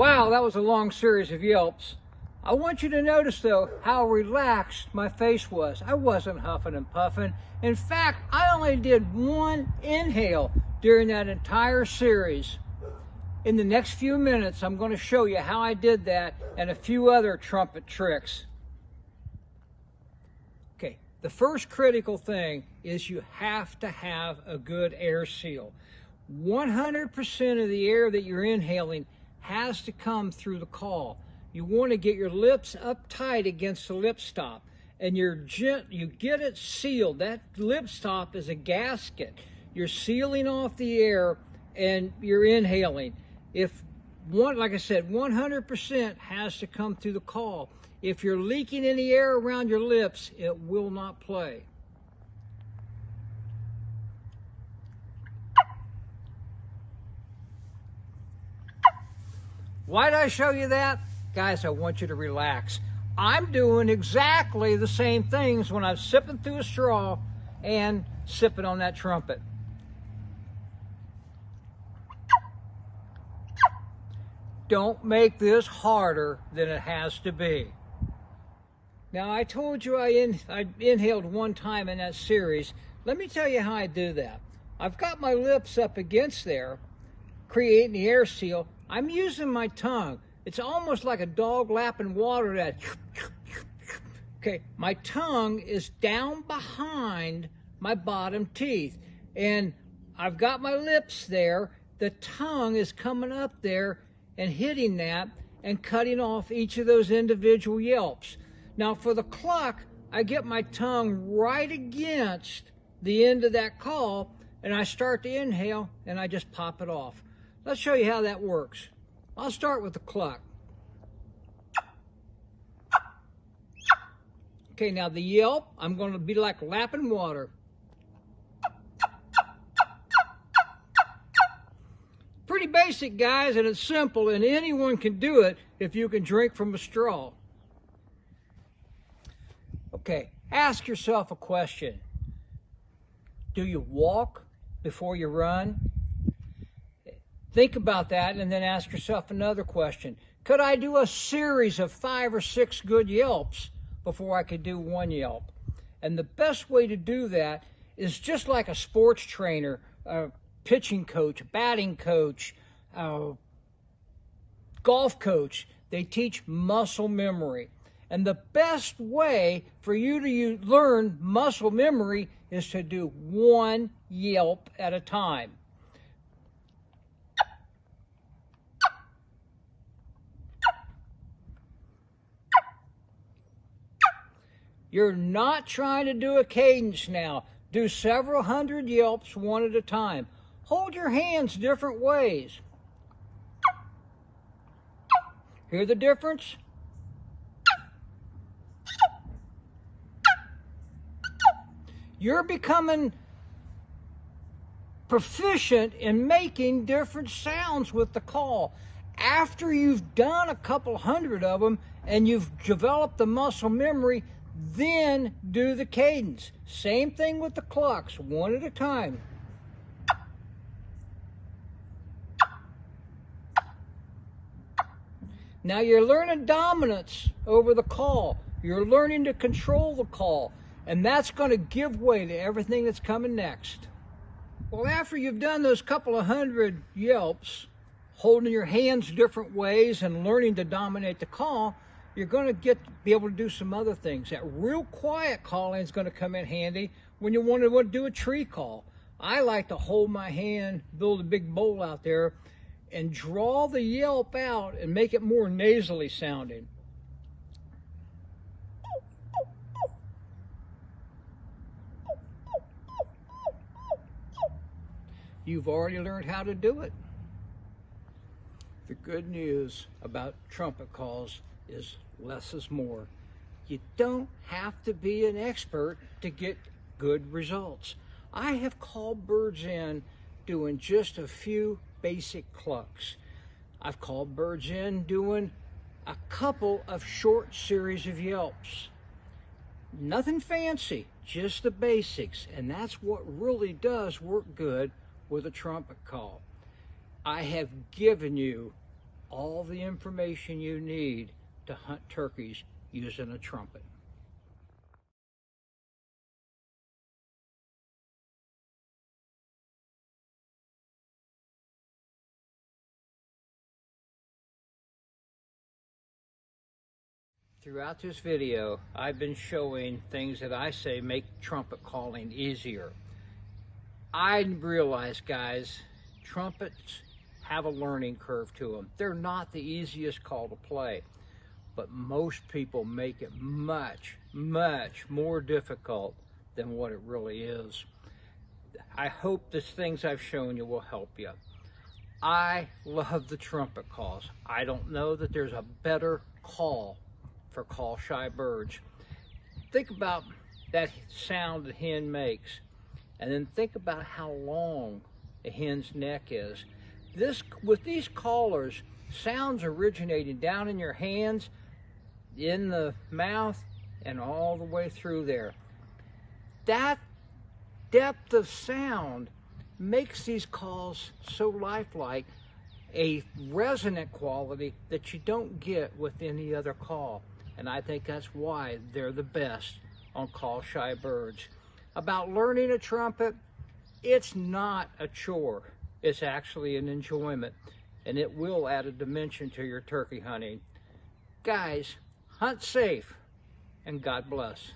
Wow, that was a long series of yelps. I want you to notice though how relaxed my face was. I wasn't huffing and puffing. In fact, I only did one inhale during that entire series. In the next few minutes, I'm going to show you how I did that and a few other trumpet tricks. Okay, the first critical thing is you have to have a good air seal. 100% of the air that you're inhaling has to come through the call. You want to get your lips up tight against the lip stop, and you get it sealed. That lip stop is a gasket. You're sealing off the air and you're inhaling. Like I said, 100% has to come through the call. If you're leaking any air around your lips, it will not play. Why did I show you that? Guys, I want you to relax. I'm doing exactly the same things when I'm sipping through a straw and sipping on that trumpet. Don't make this harder than it has to be. Now, I told you I inhaled one time in that series. Let me tell you how I do that. I've got my lips up against there, creating the air seal. I'm using my tongue. It's almost like a dog lapping water. That okay, my tongue is down behind my bottom teeth, and I've got my lips there. The tongue is coming up there and hitting that and cutting off each of those individual yelps. Now for the cluck, I get my tongue right against the end of that call, and I start to inhale and I just pop it off. Let's show you how that works. I'll start with the cluck. Okay, now the yelp, I'm going to be like lapping water. Pretty basic, guys, and it's simple, and anyone can do it if you can drink from a straw. Okay, ask yourself a question. Do you walk before you run? Think about that and then ask yourself another question. Could I do a series of 5 or 6 good yelps before I could do one yelp? And the best way to do that is just like a sports trainer, a pitching coach, a batting coach, a golf coach. They teach muscle memory. And the best way for you to learn muscle memory is to do one yelp at a time. You're not trying to do a cadence now. Do several hundred yelps one at a time. Hold your hands different ways. Hear the difference? You're becoming proficient in making different sounds with the call. After you've done a couple hundred of them and you've developed the muscle memory, then do the cadence. Same thing with the clucks, one at a time. Now you're learning dominance over the call. You're learning to control the call, and that's going to give way to everything that's coming next. Well, after you've done those couple of hundred yelps, holding your hands different ways and learning to dominate the call, you're going to be able to do some other things. That real quiet calling is going to come in handy when you want to do a tree call. I like to hold my hand, build a big bowl out there, and draw the yelp out and make it more nasally sounding. You've already learned how to do it. The good news about trumpet calls is less is more. You don't have to be an expert to get good results. I have called birds in doing just a few basic clucks. I've called birds in doing a couple of short series of yelps. Nothing fancy, just the basics, and that's what really does work good with a trumpet call. I have given you all the information you need to hunt turkeys using a trumpet. Throughout this video, I've been showing things that I say make trumpet calling easier. I realize, guys, trumpets have a learning curve to them. They're not the easiest call to play, but most people make it much, much more difficult than what it really is. I hope the things I've shown you will help you. I love the trumpet calls. I don't know that there's a better call for call-shy birds. Think about that sound the hen makes, and then think about how long a hen's neck is. With these callers, sounds originating down in your hands, in the mouth, and all the way through there. That depth of sound makes these calls so lifelike, a resonant quality that you don't get with any other call. And I think that's why they're the best on call-shy birds. About learning a trumpet, it's not a chore. It's actually an enjoyment, and it will add a dimension to your turkey hunting. Guys, hunt safe, and God bless.